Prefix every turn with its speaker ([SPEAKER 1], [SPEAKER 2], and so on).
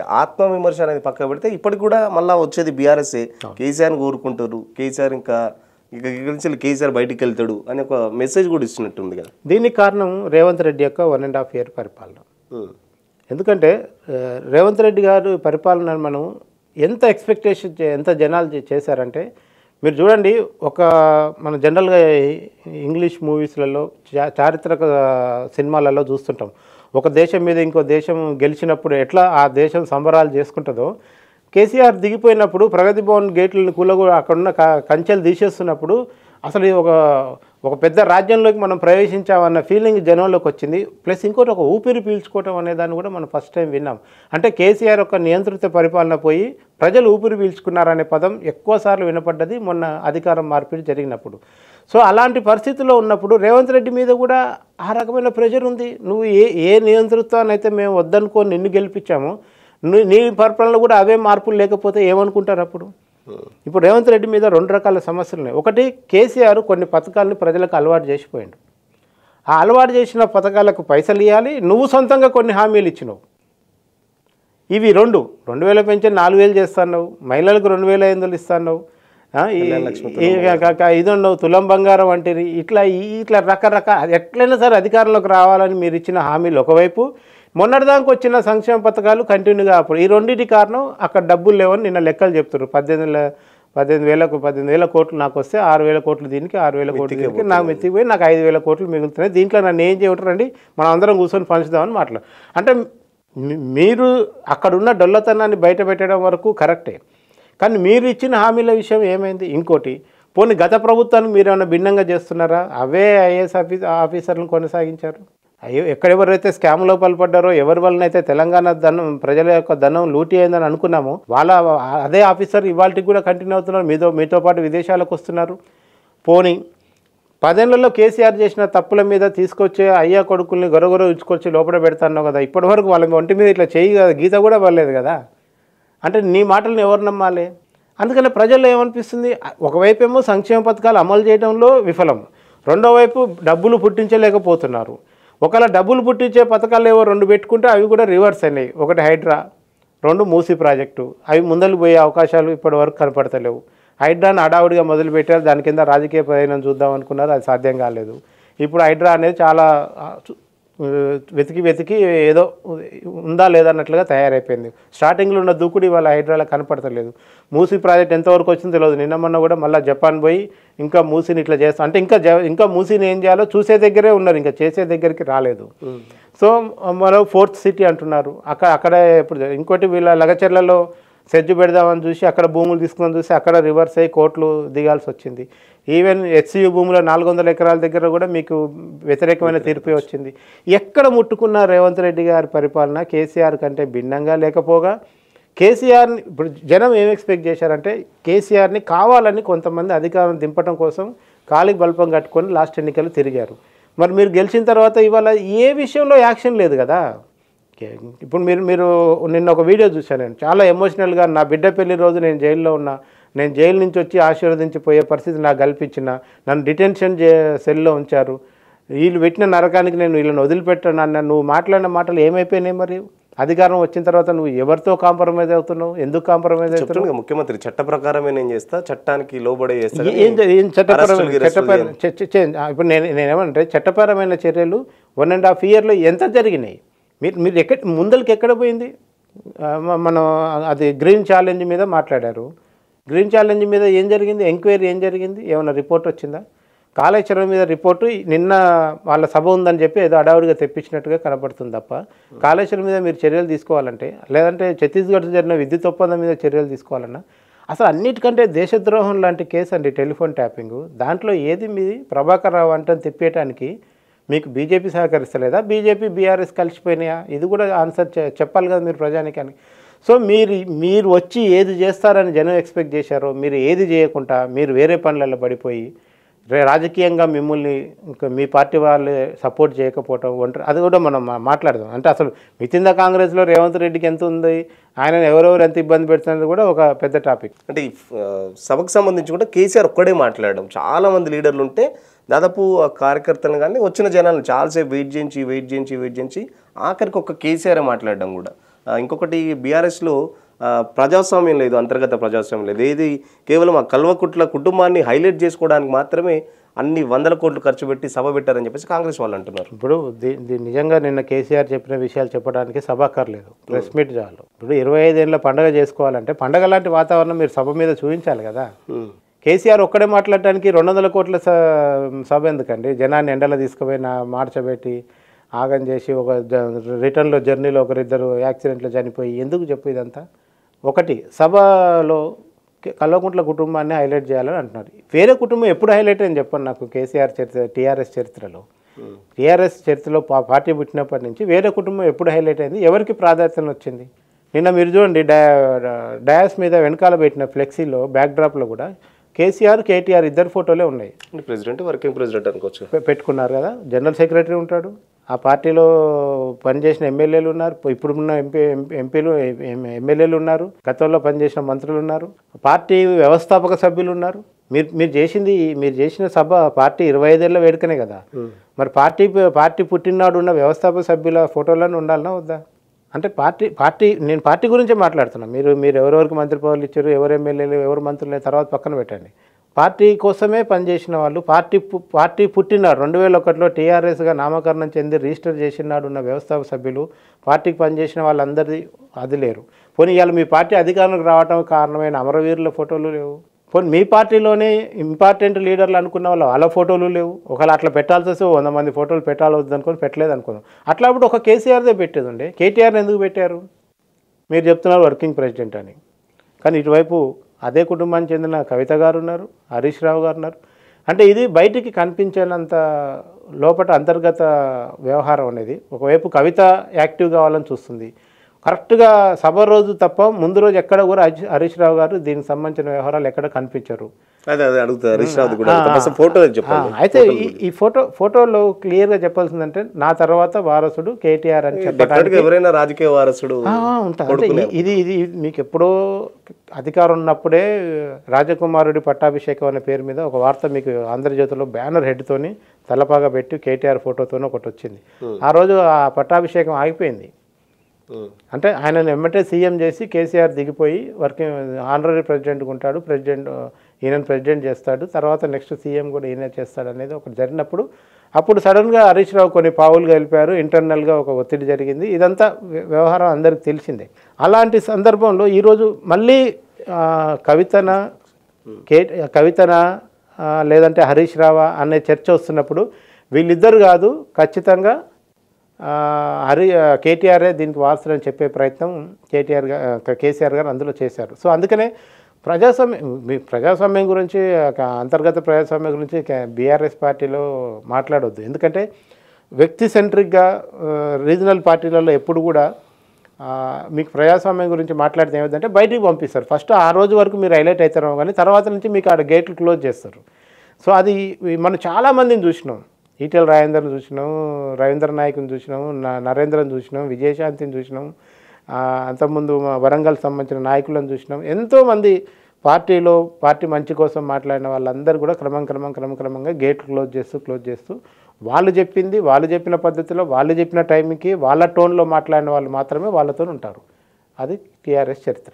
[SPEAKER 1] అంటే ఆత్మవిమర్శ అనేది పక్క పెడితే ఇప్పటికి కూడా మళ్ళీ వచ్చేది బీఆర్ఎస్ఏ. కేసీఆర్ని కోరుకుంటారు, కేసీఆర్ ఇంకా కేసీఆర్ బయటికి వెళ్తాడు అని ఒక మెసేజ్ కూడా ఇచ్చినట్టుంది కదా.
[SPEAKER 2] దీనికి కారణం రేవంత్ రెడ్డి యొక్క 1.5 year పరిపాలన. ఎందుకంటే రేవంత్ రెడ్డి గారు పరిపాలన మనం ఎంత ఎక్స్పెక్టేషన్ ఎంత జనాలు చేశారంటే మీరు చూడండి, మన జనరల్గా ఇంగ్లీష్ మూవీస్లలో చారిత్రక సినిమాలలో చూస్తుంటాం, ఒక దేశం మీద ఇంకో దేశం గెలిచినప్పుడు ఎట్లా ఆ దేశం సంబరాలు చేసుకుంటుందో, కేసీఆర్ దిగిపోయినప్పుడు ప్రగతి భవన్ గేట్లను కూలగొ అక్కడున్న కంచెలు తీసేస్తున్నప్పుడు అసలు ఒక పెద్ద రాజ్యంలోకి మనం ప్రవేశించామన్న ఫీలింగ్ జనంలోకి వచ్చింది. ప్లస్ ఇంకోటి ఒక ఊపిరి పీల్చుకోవటం అనే దాన్ని కూడా మనం ఫస్ట్ టైం విన్నాం. అంటే కేసీఆర్ ఒక నియంత్రిత పరిపాలన పోయి ప్రజలు ఊపిరి పీల్చుకున్నారనే పదం ఎక్కువసార్లు వినపడ్డది మొన్న అధికారం మార్పిడి జరిగినప్పుడు. సో అలాంటి పరిస్థితుల్లో ఉన్నప్పుడు రేవంత్ రెడ్డి మీద కూడా ఆ రకమైన ప్రెషర్ ఉంది. నువ్వు ఏ నియంతృత్వాన్ని అయితే మేము వద్దనుకొని నిన్ను గెలిపించామో నీ పరిపాలనలో కూడా అవే మార్పులు లేకపోతే ఏమనుకుంటారు అప్పుడు? ఇప్పుడు రేవంత్ రెడ్డి మీద 2 రకాల సమస్యలు ఉన్నాయి. ఒకటి, కేసీఆర్ కొన్ని పథకాలని ప్రజలకు అలవాటు చేసిపోయాడు. ఆ అలవాటు చేసిన పథకాలకు పైసలు ఇవ్వాలి, నువ్వు సొంతంగా కొన్ని హామీలు ఇచ్చినావు. ఇవి 2000 పెంచి 4000 చేస్తున్నావు, మహిళలకు 2500 ఇస్తున్నావు, ఇదన్నావు, తులం బంగారం వంటివి, ఇట్లా రకరకాల ఎట్లయినా సరే అధికారంలోకి రావాలని మీరు ఇచ్చిన హామీలు ఒకవైపు, మొన్నటిదానికి వచ్చిన సంక్షేమ పథకాలు కంటిన్యూగా అప్పుడు ఈ రెండింటి కారణం అక్కడ డబ్బులు లేవని నిన్న లెక్కలు చెప్తారు. 18,000 కోట్లు నాకు వస్తే 6,000 కోట్లు దీనికి, 6,000 కోట్లు దీనికి, నాకు మెత్తిపోయి నాకు 5,000 కోట్లు మిగులుతున్నాయి, దీంట్లో నన్ను ఏం చేయటండి, మనం అందరం కూర్చొని పంచుదామని మాట్లాడు. అంటే మీరు అక్కడున్న డొల్లతనాన్ని బయట పెట్టడం వరకు కరెక్టే, కానీ మీరు ఇచ్చిన హామీల విషయం ఏమైంది? ఇంకోటి, పోనీ గత ప్రభుత్వానికి మీరు ఏమైనా భిన్నంగా చేస్తున్నారా? అవే ఐఏఎస్ ఆఫీసర్లను కొనసాగించారు. ఎక్కడెవరైతే స్కామ్లో పాల్పడ్డారో, ఎవరి వలన అయితే తెలంగాణ ప్రజల యొక్క ధనం లూటీ అయిందని అనుకున్నామో అదే ఆఫీసర్ ఇవాళకి కూడా కంటిన్యూ అవుతున్నారు, మీతో పాటు విదేశాలకు వస్తున్నారు. పోనీ 10 ఏళ్లలో కేసీఆర్ చేసిన తప్పుల మీద తీసుకొచ్చే అయ్యా కొడుకుల్ని గొరగొర ఇచ్చుకొచ్చి లోపల పెడతాన్నావు కదా, ఇప్పటివరకు వాళ్ళ ఒంటి మీద ఇట్లా చేయి కదా, గీత కూడా పడలేదు కదా. అంటే నీ మాటలను ఎవరు నమ్మాలి? అందుకని ప్రజల్లో ఏమనిపిస్తుంది, ఒకవైపు ఏమో సంక్షేమ పథకాలు అమలు చేయడంలో విఫలం, రెండో వైపు డబ్బులు పుట్టించలేకపోతున్నారు. ఒకవేళ డబ్బులు పుట్టించే పథకాలు ఏవో 2 పెట్టుకుంటే అవి కూడా రివర్స్ అయినాయి. ఒకటి హైడ్రా, 2 మూసీ ప్రాజెక్టు, అవి ముందలు పోయే అవకాశాలు ఇప్పటి వరకు కనపడతలేవు. హైడ్రాను హడావుడిగా మొదలుపెట్టారు, దాని కింద రాజకీయ ప్రయోజనం చూద్దాం అనుకున్నారు, అది సాధ్యం కాలేదు. ఇప్పుడు హైడ్రా అనేది చాలా వెతికి ఏదో ఉందా లేదా అన్నట్లుగా తయారైపోయింది. స్టార్టింగ్లో ఉన్న దూకుడు ఇవాళ హైడ్రాలో కనపడతలేదు. మూసీ ప్రాజెక్ట్ ఎంతవరకు వచ్చిందో తెలియదు. నిన్న మొన్న కూడా మళ్ళీ జపాన్ పోయి ఇంకా మూసీని ఇట్లా చేస్తాం అంటే ఇంకా మూసీని ఏం చేయాలో చూసే దగ్గరే ఉన్నారు, ఇంకా చేసే దగ్గరికి రాలేదు. సో మరో 4th సిటీ అంటున్నారు, అక్కడే ఇప్పుడు ఇంకోటి వీళ్ళ లగచర్లలో సెజ్జు పెడదామని చూసి అక్కడ భూములు తీసుకుందామని చూసి అక్కడ రివర్స్ అయ్యి కోర్టులు దిగాల్సి వచ్చింది. ఈవెన్ హెచ్సియు భూముల 400 ఎకరాల దగ్గర కూడా మీకు వ్యతిరేకమైన తీర్పే వచ్చింది. ఎక్కడ ముట్టుకున్న రేవంత్ రెడ్డి గారి పరిపాలన కేసీఆర్ కంటే భిన్నంగా లేకపోగా, కేసీఆర్ని ఇప్పుడు జనం ఏం ఎక్స్పెక్ట్ చేశారంటే కేసీఆర్ని కావాలని కొంతమంది అధికారం దింపడం కోసం కాలికి బల్పం కట్టుకొని లాస్ట్ ఎన్నికలు తిరిగారు. మరి మీరు గెలిచిన తర్వాత ఇవాళ ఏ విషయంలో యాక్షన్ లేదు కదా. ఇప్పుడు మీరు నిన్న ఒక వీడియో చూశాను, నేను చాలా ఎమోషనల్గా, నా బిడ్డ పెళ్లి రోజు నేను జైల్లో ఉన్నా, నేను జైలు నుంచి వచ్చి ఆశీర్వదించిపోయే పరిస్థితి నాకు కల్పించిన, నన్ను డిటెన్షన్ సెల్లో ఉంచారు, వీళ్ళు పెట్టిన నరకానికి నేను వీళ్ళని వదిలిపెట్టాను అన్న నువ్వు మాట్లాడిన మాటలు ఏమైపోయినాయి? మరి అధికారం వచ్చిన తర్వాత నువ్వు ఎవరితో కాంప్రమైజ్ అవుతున్నావు? ఎందుకు కాంప్రమైజ్ అవుతున్నావు?
[SPEAKER 1] ముఖ్యమంత్రి చట్ట ప్రకారమే నేను చేస్తా, చట్టానికి లోబడే చేస్తా.
[SPEAKER 2] ఇప్పుడు నేనేమంటే చట్టపరమైన చర్యలు 1.5 yearలో ఎంత జరిగినాయి? మీరు ముందరికి ఎక్కడ పోయింది? మనం అది గ్రీన్ ఛాలెంజ్ మీద మాట్లాడారు. గ్రీన్ ఛాలెంజ్ మీద ఏం జరిగింది? ఎంక్వైరీ ఏం జరిగింది? ఏమైనా రిపోర్ట్ వచ్చిందా? కాళేశ్వరం మీద రిపోర్టు నిన్న వాళ్ళ సభ ఉందని చెప్పి ఏదో అడావుడిగా తెప్పించినట్టుగా కనపడుతుంది తప్ప, కాళేశ్వరం మీద మీరు చర్యలు తీసుకోవాలంటే, లేదంటే ఛత్తీస్గఢ్ జరిగిన విద్యుత్ ఒప్పందం మీద చర్యలు తీసుకోవాలన్నా, అసలు అన్నిటికంటే దేశద్రోహం లాంటి కేసు అండి టెలిఫోన్ ట్యాపింగ్. దాంట్లో ఏది మీది ప్రభాకర్ రావు అంటే తిప్పేయటానికి మీకు బీజేపీ సహకరిస్తలేదా? బీజేపీ బీఆర్ఎస్ కలిసిపోయినాయా? ఇది కూడా ఆన్సర్ చెప్పాలి కదా మీరు ప్రజానికానికి. సో మీరు వచ్చి ఏది చేస్తారని జనం ఎక్స్పెక్ట్ చేశారో మీరు ఏది చేయకుండా మీరు వేరే పనులలో పడిపోయి రాజకీయంగా మిమ్మల్ని ఇంకా మీ పార్టీ వాళ్ళు సపోర్ట్ చేయకపోవటం ఒంటరి, అది కూడా మనం మాట్లాడదాం. అంటే అసలు వితిన్ ద కాంగ్రెస్లో రేవంత్ రెడ్డికి ఎంత ఉంది, ఆయన ఎవరెవరు ఎంత ఇబ్బంది పెడుతున్నది కూడా ఒక పెద్ద టాపిక్.
[SPEAKER 1] అంటే ఈ సభకు సంబంధించి కూడా కేసీఆర్ ఒక్కడే మాట్లాడడం, చాలామంది లీడర్లు ఉంటే దాదాపు ఆ కార్యకర్తలను కానీ వచ్చిన జనాలను చాలాసేపు వెయిట్ చేయించి ఆఖరికి ఒక కేసీఆర్ మాట్లాడడం కూడా ఇంకొకటి బీఆర్ఎస్లో ప్రజాస్వామ్యం లేదు, అంతర్గత ప్రజాస్వామ్యం లేదు. ఏది కేవలం ఆ కల్వకుట్ల కుటుంబాన్ని హైలైట్ చేసుకోవడానికి మాత్రమే అన్ని 100 కోట్లు ఖర్చు పెట్టి సభ పెట్టారని చెప్పేసి కాంగ్రెస్ వాళ్ళు అంటున్నారు.
[SPEAKER 2] ఇప్పుడు నిజంగా నిన్న కేసీఆర్ చెప్పిన విషయాలు చెప్పడానికి సభ అక్కర్లేదు, ప్రెస్ మీట్ చాలు. ఇప్పుడు 25 ఏళ్ళ పండగ చేసుకోవాలంటే పండగ లాంటి వాతావరణం మీరు సభ మీద చూపించాలి కదా. కేసీఆర్ ఒక్కడే మాట్లాడటానికి 200 కోట్ల సభ ఎందుకండి? జనాన్ని ఎండలో తీసుకుపోయి మార్చబెట్టి ఆగం చేసి ఒక రిటర్న్లో జర్నీలో ఒకరిద్దరు యాక్సిడెంట్లో చనిపోయి ఎందుకు చెప్పు ఇదంతా? ఒకటి, సభలో కల్వకుంట్ల కుటుంబాన్ని హైలైట్ చేయాలని అంటున్నారు. వేరే కుటుంబం ఎప్పుడు హైలైట్ అని చెప్పండి నాకు. కేసీఆర్ చరిత్ర, టీఆర్ఎస్ చరిత్రలో, టీఆర్ఎస్ చరిత్రలో పార్టీ పుట్టినప్పటి నుంచి వేరే కుటుంబం ఎప్పుడు హైలైట్ అయింది? ఎవరికి ప్రాధాన్యత వచ్చింది? నిన్న మీరు చూడండి, డయాస్ మీద వెనకాల పెట్టిన ఫ్లెక్సీలో బ్యాక్డ్రాప్లో కూడా కేసీఆర్, కేటీఆర్ ఇద్దరు ఫోటోలే ఉన్నాయి.
[SPEAKER 1] ప్రెసిడెంట్, వర్కింగ్ ప్రెసిడెంట్ అనుకోవచ్చు.
[SPEAKER 2] పెట్టుకున్నారు కదా. జనరల్ సెక్రటరీ ఉంటాడు, ఆ పార్టీలో పనిచేసిన ఎమ్మెల్యేలు ఉన్నారు, ఇప్పుడున్న ఎంపీలు ఎమ్మెల్యేలు ఉన్నారు, గతంలో పనిచేసిన మంత్రులు ఉన్నారు, పార్టీ వ్యవస్థాపక సభ్యులు ఉన్నారు. మీరు చేసిన సభ పార్టీ 25 ఏళ్ళ వేడుకనే కదా. మరి పార్టీ పుట్టిననాడు ఉన్న వ్యవస్థాపక సభ్యుల ఫోటోలను ఉండాలన్నా వద్దా? అంటే నేను పార్టీ గురించే మాట్లాడుతున్నాను. మీరు ఎవరెవరికి మంత్రి పదవులు ఇచ్చారు, ఎవరు ఎమ్మెల్యేలు, ఎవరు మంత్రులు తర్వాత పక్కన పెట్టండి. పార్టీ కోసమే పనిచేసిన వాళ్ళు, పార్టీ పుట్టినాడు 2001లో టీఆర్ఎస్గా నామకరణం చెంది రిజిస్టర్ చేసినాడు ఉన్న వ్యవస్థాపక సభ్యులు, పార్టీకి పనిచేసిన వాళ్ళందరిది అది లేరు. పోనీ ఇవాళ మీ పార్టీ అధికారంలోకి రావడం కారణమైన అమరవీరుల ఫోటోలు లేవు. పోనీ మీ పార్టీలోనే ఇంపార్టెంట్ లీడర్లు అనుకున్న వాళ్ళ ఫోటోలు లేవు. ఒకవేళ అట్లా పెట్టాల్సి వస్తే 100 మంది ఫోటోలు పెట్టాలవద్దు అనుకొని పెట్టలేదు అనుకుందాం. అట్లా అప్పుడు ఒక కేసీఆర్దే పెట్టేది ఉండే. కేటీఆర్ని ఎందుకు పెట్టారు? మీరు చెప్తున్నారు వర్కింగ్ ప్రెసిడెంట్ అని. కానీ ఇటువైపు అదే కుటుంబానికి చెందిన కవిత గారు ఉన్నారు, హరీష్ రావు గారు ఉన్నారు. అంటే ఇది బయటికి కనిపించేంత లోపల అంతర్గత వ్యవహారం అనేది. ఒకవైపు కవిత యాక్టివ్ కావాలని చూస్తుంది, కరెక్ట్గా సభ రోజు తప్ప ముందు రోజు ఎక్కడ కూడా హరీష్ రావు గారు దీనికి సంబంధించిన వ్యవహారాలు ఎక్కడ కనిపించరు. అయితే ఈ ఫోటోలో క్లియర్గా చెప్పాల్సిందంటే నా తర్వాత వారసుడు కేటీఆర్ అని చెప్పడానికి
[SPEAKER 1] ఎవరైనా రాజకీయ వారసుడు
[SPEAKER 2] ఉంటారు. ఇది మీకు ఎప్పుడో అధికారం ఉన్నప్పుడే రాజకుమారుడి పట్టాభిషేకం అనే పేరు మీద ఒక వార్త మీకు ఆంధ్రజ్యోతిలో బ్యానర్ హెడ్తోని తలపాగా పెట్టి కేటీఆర్ ఫోటోతోనే ఒకటి వచ్చింది. ఆ రోజు ఆ పట్టాభిషేకం ఆగిపోయింది. అంటే ఆయనను వెంబటే సీఎం చేసి కేసీఆర్ దిగిపోయి వర్కింగ్ ఆనరీ ప్రెసిడెంట్గా ఉంటాడు, ఈయనను ప్రెసిడెంట్ చేస్తాడు, తర్వాత నెక్స్ట్ సీఎం కూడా ఈయన చేస్తాడు అనేది ఒకటి జరిగినప్పుడు అప్పుడు సడన్గా హరీష్ రావు కొన్ని పావులుగా వెళ్ళిపోయారు, ఇంటర్నల్గా ఒక ఒత్తిడి జరిగింది. ఇదంతా వ్యవహారం అందరికీ తెలిసిందే. అలాంటి సందర్భంలో ఈరోజు మళ్ళీ కవితన లేదంటే హరీష్ రావా అనే చర్చ వస్తున్నప్పుడు వీళ్ళిద్దరు కాదు, ఖచ్చితంగా కేటీఆర్ఏ దీనికి వారసులని చెప్పే ప్రయత్నం కేసీఆర్ గారు అందులో చేశారు. సో అందుకనే ప్రజాస్వామ్యం గురించి, అంతర్గత ప్రజాస్వామ్యం గురించి బీఆర్ఎస్ పార్టీలో మాట్లాడొద్దు. ఎందుకంటే వ్యక్తి సెంట్రిక్గా రీజనల్ పార్టీలలో ఎప్పుడు కూడా మీకు ప్రజాస్వామ్యం గురించి మాట్లాడితే ఏమిటంటే బయటికి పంపిస్తారు. ఫస్ట్ ఆ రోజు వరకు మీరు హైలైట్ అవుతారు, కానీ తర్వాత నుంచి మీకు ఆడ గేట్లు క్లోజ్ చేస్తారు. సో అది మనం చాలామందిని చూసినాం. ఈటెల రాజేందర్ని చూసినాం, రవీంద్ర నాయక్ని చూసినాం, నరేంద్రని చూసినాం, విజయశాంతిని చూసినాం, అంతకుముందు వరంగల్ సంబంధించిన నాయకులను చూసినాం. ఎంతోమంది పార్టీ మంచి కోసం మాట్లాడిన వాళ్ళందరూ కూడా క్రమంగా గేట్లు క్లోజ్ చేస్తూ వాళ్ళు చెప్పిన పద్ధతిలో, వాళ్ళు చెప్పిన టైంకి, వాళ్ళ టోన్లో మాట్లాడిన వాళ్ళు మాత్రమే వాళ్ళతో ఉంటారు. అది టీఆర్ఎస్ చరిత్ర.